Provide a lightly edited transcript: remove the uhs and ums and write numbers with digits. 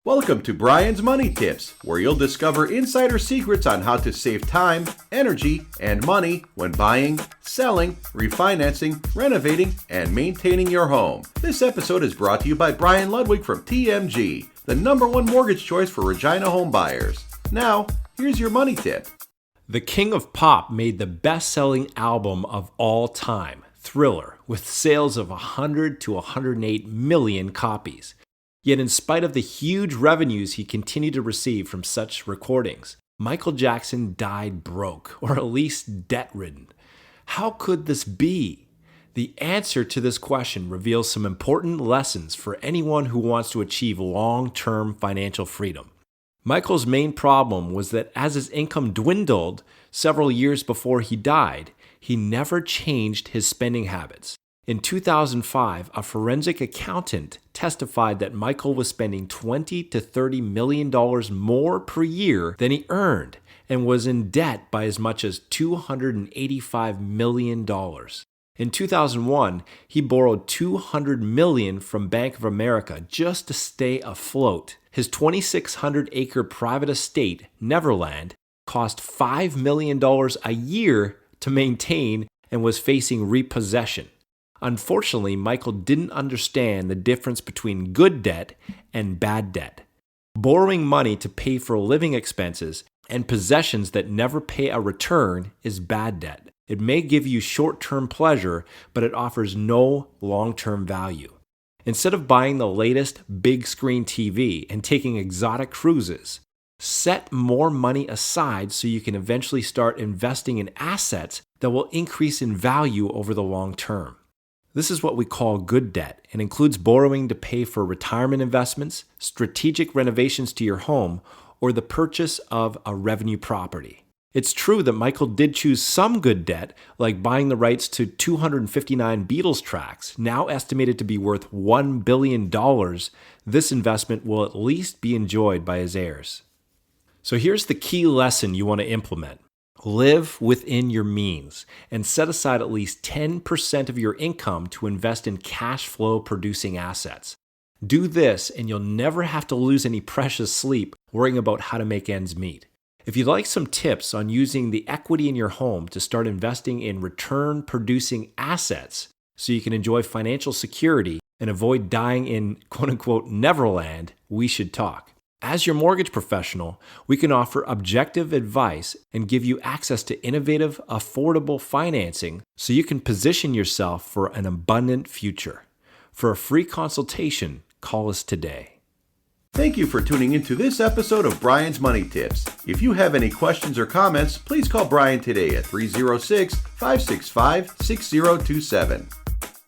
Welcome to Brian's Money Tips, where you'll discover insider secrets on how to save time, energy, and money when buying, selling, refinancing, renovating, and maintaining your home. This episode is brought to you by Brian Ludwig from TMG, the #1 mortgage choice for Regina home buyers. Now, here's your money tip. The King of Pop made the best-selling album of all time, Thriller, with sales of 100 to 108 million copies. Yet in spite of the huge revenues he continued to receive from such recordings, Michael Jackson died broke, or at least debt-ridden. How could this be? The answer to this question reveals some important lessons for anyone who wants to achieve long-term financial freedom. Michael's main problem was that as his income dwindled several years before he died, he never changed his spending habits. In 2005, a forensic accountant testified that Michael was spending $20 to $30 million more per year than he earned and was in debt by as much as $285 million. In 2001, he borrowed $200 million from Bank of America just to stay afloat. His 2,600-acre private estate, Neverland, cost $5 million a year to maintain and was facing repossession. Unfortunately, Michael didn't understand the difference between good debt and bad debt. Borrowing money to pay for living expenses and possessions that never pay a return is bad debt. It may give you short-term pleasure, but it offers no long-term value. Instead of buying the latest big-screen TV and taking exotic cruises, set more money aside so you can eventually start investing in assets that will increase in value over the long term. This is what we call good debt and includes borrowing to pay for retirement investments, strategic renovations to your home, or the purchase of a revenue property. It's true that Michael did choose some good debt, like buying the rights to 259 Beatles tracks, now estimated to be worth $1 billion. This investment will at least be enjoyed by his heirs. So here's the key lesson you want to implement. Live within your means and set aside at least 10% of your income to invest in cash flow producing assets. Do this and you'll never have to lose any precious sleep worrying about how to make ends meet. If you'd like some tips on using the equity in your home to start investing in return producing assets so you can enjoy financial security and avoid dying in quote-unquote Neverland, we should talk. As your mortgage professional, we can offer objective advice and give you access to innovative, affordable financing so you can position yourself for an abundant future. For a free consultation, call us today. Thank you for tuning into this episode of Brian's Money Tips. If you have any questions or comments, please call Brian today at 306-565-6027.